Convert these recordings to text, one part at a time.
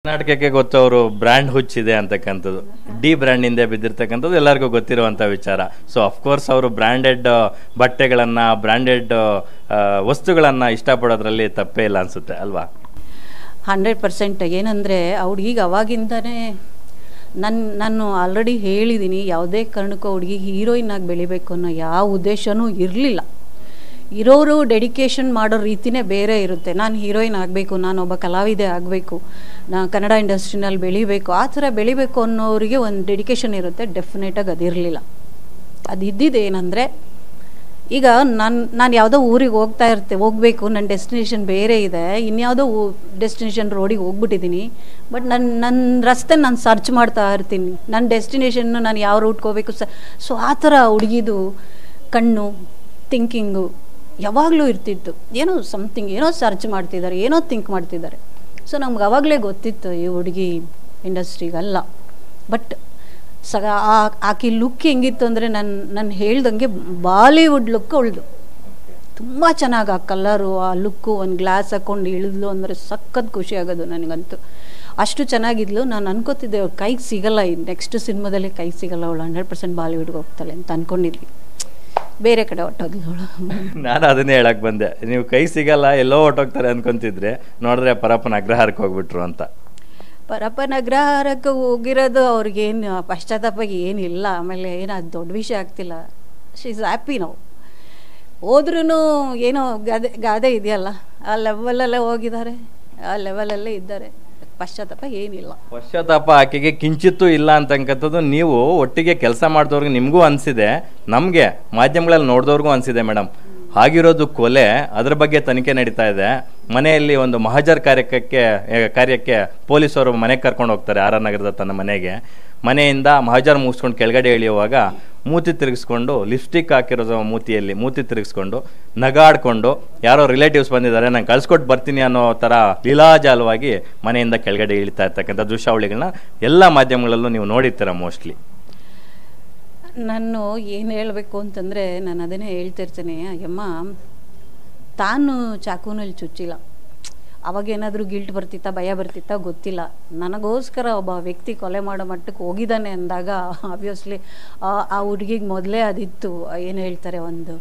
ಕರ್ನಾಟಕಕ್ಕೆ ಗೊತ್ತವರು ಬ್ರ್ಯಾಂಡ್ ಹುಚ್ಚಿದೆ ಅಂತಕ್ಕಂಥದ್ದು D brand ಇಂದ ಬಿದ್ದಿರ್ತಕ್ಕಂಥದ್ದು ಎಲ್ಲರಿಗೂ ಗೊತ್ತಿರುವಂಥ ವಿಚಾರ. ಸೊ ಅಫ್ಕೋರ್ಸ್ ಅವರು ಬ್ರ್ಯಾಂಡೆಡ್ ಬಟ್ಟೆಗಳನ್ನು ಬ್ರ್ಯಾಂಡೆಡ್ ವಸ್ತುಗಳನ್ನು ಇಷ್ಟಪಡೋದ್ರಲ್ಲಿ ತಪ್ಪೇ ಇಲ್ಲ ಅನಿಸುತ್ತೆ ಅಲ್ವಾ? 100% ಏನಂದರೆ ಹುಡುಗಿಗೆ ಅವಾಗಿಂದನೇ ನಾನು ಆಲ್ರೆಡಿ ಹೇಳಿದ್ದೀನಿ, ಯಾವುದೇ ಕಾರಣಕ್ಕೂ ಹುಡುಗಿಗೆ ಹೀರೋಯಿನ್ ಆಗಿ ಬೆಳಿಬೇಕು ಅನ್ನೋ ಯಾವ ಉದ್ದೇಶನೂ ಇರಲಿಲ್ಲ. ಇರೋರು ಡೆಡಿಕೇಶನ್ ಮಾಡೋ ರೀತಿಯೇ ಬೇರೆ ಇರುತ್ತೆ. ನಾನು ಹೀರೋಯಿನ್ ಆಗಬೇಕು, ನಾನೊಬ್ಬ ಕಲಾವಿದೆ ಆಗಬೇಕು, ನಾನು ಕನ್ನಡ ಇಂಡಸ್ಟ್ರಿನಲ್ಲಿ ಬೆಳಿಬೇಕು, ಆ ಥರ ಬೆಳಿಬೇಕು ಅನ್ನೋರಿಗೆ ಒಂದು ಡೆಡಿಕೇಶನ್ ಇರುತ್ತೆ. ಡೆಫಿನೆಟಾಗಿ ಅದಿರಲಿಲ್ಲ. ಅದು ಇದ್ದಿದ್ದೇನೆಂದರೆ, ಈಗ ನಾನು ಯಾವುದೋ ಊರಿಗೆ ಹೋಗಬೇಕು, ನನ್ನ ಡೆಸ್ಟಿನೇಷನ್ ಬೇರೆ ಇದೆ, ಇನ್ಯಾವುದೋ ಡೆಸ್ಟಿನೇಷನ್ ರೋಡಿಗೆ ಹೋಗ್ಬಿಟ್ಟಿದ್ದೀನಿ. ಬಟ್ ನನ್ನ ರಸ್ತೆ ನಾನು ಸರ್ಚ್ ಮಾಡ್ತಾ ಇರ್ತೀನಿ, ನನ್ನ ಡೆಸ್ಟಿನೇಷನ್ನು ನಾನು ಯಾವ ರೂಟ್ಗೆ ಹೋಗಬೇಕು. ಸೊ ಆ ಥರ ಹುಡುಗಿದು ಕಣ್ಣು ಥಿಂಕಿಂಗು ಯಾವಾಗಲೂ ಇರ್ತಿತ್ತು. ಏನೋ ಸಮಥಿಂಗ್, ಏನೋ ಸರ್ಚ್ ಮಾಡ್ತಿದ್ದಾರೆ, ಏನೋ ಥಿಂಕ್ ಮಾಡ್ತಿದ್ದಾರೆ. ಸೊ ನಮ್ಗೆ ಆವಾಗಲೇ ಗೊತ್ತಿತ್ತು ಈ ಹುಡುಗಿ ಇಂಡಸ್ಟ್ರಿಗಲ್ಲ. ಬಟ್ ಆಕೆ ಲುಕ್ ಹೆಂಗಿತ್ತು ಅಂದರೆ ನಾನು ಹೇಳ್ದಂಗೆ ಬಾಲಿವುಡ್ ಲುಕ್ ಅವಳದು. ತುಂಬ ಚೆನ್ನಾಗಿ ಆ ಕಲರು, ಆ ಲುಕ್ಕು, ಒಂದು ಗ್ಲಾಸ್ ಹಾಕ್ಕೊಂಡು ಇಳಿದ್ಲು ಅಂದರೆ ಸಖತ್ ಖುಷಿ ಆಗೋದು ನನಗಂತೂ. ಅಷ್ಟು ಚೆನ್ನಾಗಿದ್ಲು. ನಾನು ಅನ್ಕೋತಿದ್ದೆ ಅವಳು ಕೈಗೆ ಸಿಗಲ್ಲ, ಈ ನೆಕ್ಸ್ಟ್ ಸಿನಿಮಾದಲ್ಲಿ ಕೈಗೆ ಸಿಗಲ್ಲ, ಅವಳು 100% ಬಾಲಿವುಡ್ಗೆ ಹೋಗ್ತಾಳೆ ಅಂತ ಅಂದ್ಕೊಂಡಿದ್ವಿ. ಬೇರೆ ಕಡೆ ಹೊಟ್ಟೋದ್ಲು ಅವಳು. ನಾನು ಅದನ್ನೇ ಹೇಳಕ್ಕೆ ಬಂದೆ, ನೀವು ಕೈ ಸಿಗಲ್ಲ ಎಲ್ಲೋ ಹೊಟ್ಟೋಗ್ತಾರೆ ಅನ್ಕೊಂತಿದ್ರೆ ನೋಡಿದ್ರೆ ಪರಪ್ಪನ ಅಗ್ರಹಾರಕ್ಕೆ ಹೋಗ್ಬಿಟ್ರು ಅಂತ. ಪರಪ್ಪನ ಅಗ್ರಹಾರಕ್ಕೆ ಹೋಗಿರೋದು ಅವ್ರಿಗೇನು ಪಶ್ಚಾತ್ತಾಪ ಏನಿಲ್ಲ. ಆಮೇಲೆ ಏನು ಅದು ದೊಡ್ಡ ವಿಷಯ ಆಗ್ತಿಲ್ಲ. She is happy. ನಾವು ಹೋದ್ರೂ ಏನೋ ಗಾದೆ ಇದೆಯಲ್ಲ, ಆ ಲೆವೆಲಲ್ಲೇ ಹೋಗಿದ್ದಾರೆ, ಆ ಲೆವೆಲಲ್ಲೇ ಇದ್ದಾರೆ. ಪಶ್ಚಾತ್ತಾಪ ಏನಿಲ್ಲ. ಪಶ್ಚಾತ್ತಾಪ ಆಕೆಗೆ ಕಿಂಚಿತ್ತೂ ಇಲ್ಲ ಅಂತಕ್ಕಂಥದ್ದು ನೀವು ಒಟ್ಟಿಗೆ ಕೆಲಸ ಮಾಡಿದವ್ರಿಗೆ ನಿಮಗೂ ಅನಿಸಿದೆ, ನಮಗೆ ಮಾಧ್ಯಮಗಳಲ್ಲಿ ನೋಡಿದವ್ರಿಗೂ ಅನಿಸಿದೆ ಮೇಡಮ್. ಆಗಿರೋದು ಕೊಲೆ, ಅದರ ಬಗ್ಗೆ ತನಿಖೆ ನಡೀತಾ ಇದೆ. ಮನೆಯಲ್ಲಿ ಒಂದು ಮಹಜರ್ ಕಾರ್ಯಕ್ಕೆ ಪೊಲೀಸರು ಮನೆಗೆ ಕರ್ಕೊಂಡು ಹೋಗ್ತಾರೆ, ಆರ್ ಆರ್ ನಗರದ ತನ್ನ ಮನೆಗೆ. ಮನೆಯಿಂದ ಮಹಜರ್ ಮುಗಿಸ್ಕೊಂಡು ಕೆಳಗಡೆ ಇಳಿಯುವಾಗ ಮೂತಿ ತಿರುಗಿಸ್ಕೊಂಡು, ಲಿಪ್ಸ್ಟಿಕ್ ಹಾಕಿರೋ ಮೂತಿಯಲ್ಲಿ ಮೂತಿ ತಿರುಗಿಸ್ಕೊಂಡು ನಗಾಡ್ಕೊಂಡು, ಯಾರೋ ರಿಲೇಟಿವ್ಸ್ ಬಂದಿದ್ದಾರೆ ನಾನು ಕಳ್ಸ್ಕೊಟ್ಟು ಬರ್ತೀನಿ ಅನ್ನೋ ಥರ ಲೀಲಾಜಾಲವಾಗಿ ಮನೆಯಿಂದ ಕೆಳಗಡೆ ಇಳಿತಾ ಇರ್ತಕ್ಕಂಥ ದೃಶ್ಯಾವಳಿಗಳನ್ನ ಎಲ್ಲ ಮಾಧ್ಯಮಗಳಲ್ಲೂ ನೀವು ನೋಡಿರ್ತೀರ ಮೋಸ್ಟ್ಲಿ. ನಾನು ಏನು ಹೇಳಬೇಕು ಅಂತಂದರೆ, ನಾನು ಅದನ್ನೇ ಹೇಳ್ತಿರ್ತೀನಿ, ಅಯ್ಯಮ್ಮ ತಾನು ಚಾಕುನಲ್ಲಿ ಚುಚ್ಚಿಲ್ಲ. ಅವಾಗೇನಾದರೂ ಗಿಲ್ಟ್ ಬರ್ತಿತ್ತಾ, ಭಯ ಬರ್ತಿತ್ತಾ ಗೊತ್ತಿಲ್ಲ. ನನಗೋಸ್ಕರ ಒಬ್ಬ ವ್ಯಕ್ತಿ ಕೊಲೆ ಮಾಡೋ ಮಟ್ಟಕ್ಕೆ ಹೋಗಿದ್ದಾನೆ ಅಂದಾಗ ಆಬ್ವಿಯಸ್ಲಿ ಆ ಹುಡುಗಿಗೆ ಮೊದಲೇ ಅದಿತ್ತು. ಏನು ಹೇಳ್ತಾರೆ, ಒಂದು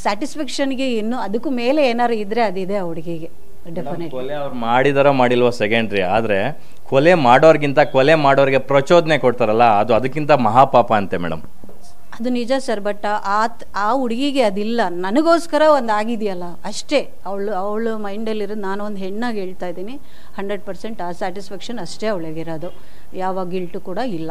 ಸ್ಯಾಟಿಸ್ಫ್ಯಾಕ್ಷನ್ಗೆ ಇನ್ನೂ ಅದಕ್ಕೂ ಮೇಲೆ ಏನಾರು ಇದ್ದರೆ ಅದಿದೆ ಆ ಹುಡುಗಿಗೆ. ಡೆಫಿನೆಟ್ ಕೊಲೆ ಅವ್ರು ಮಾಡಿದಾರೋ ಮಾಡಿಲ್ವೋ ಸೆಕೆಂಡ್ರಿ, ಆದರೆ ಕೊಲೆ ಮಾಡೋರ್ಗಿಂತ ಕೊಲೆ ಮಾಡೋರಿಗೆ ಪ್ರಚೋದನೆ ಕೊಡ್ತಾರಲ್ಲ, ಅದು ಅದಕ್ಕಿಂತ ಮಹಾಪಾಪ ಅಂತೆ ಮೇಡಮ್. ಅದು ನಿಜ ಸರ್. ಬಟ್ ಆ ಹುಡುಗಿಗೆ ಅದಿಲ್ಲ. ನನಗೋಸ್ಕರ ಒಂದು ಆಗಿದೆಯಲ್ಲ ಅಷ್ಟೇ. ಅವಳು ಮೈಂಡಲ್ಲಿರೋದು, ನಾನು ಒಂದು ಹೆಣ್ಣಾಗಿ ಹೇಳ್ತಾ ಇದ್ದೀನಿ, 100% ಆ ಸ್ಯಾಟಿಸ್ಫ್ಯಾಕ್ಷನ್ ಅಷ್ಟೇ ಅವಳಿಗಿರೋದು. ಯಾವ ಗಿಲ್ಟು ಕೂಡ ಇಲ್ಲ.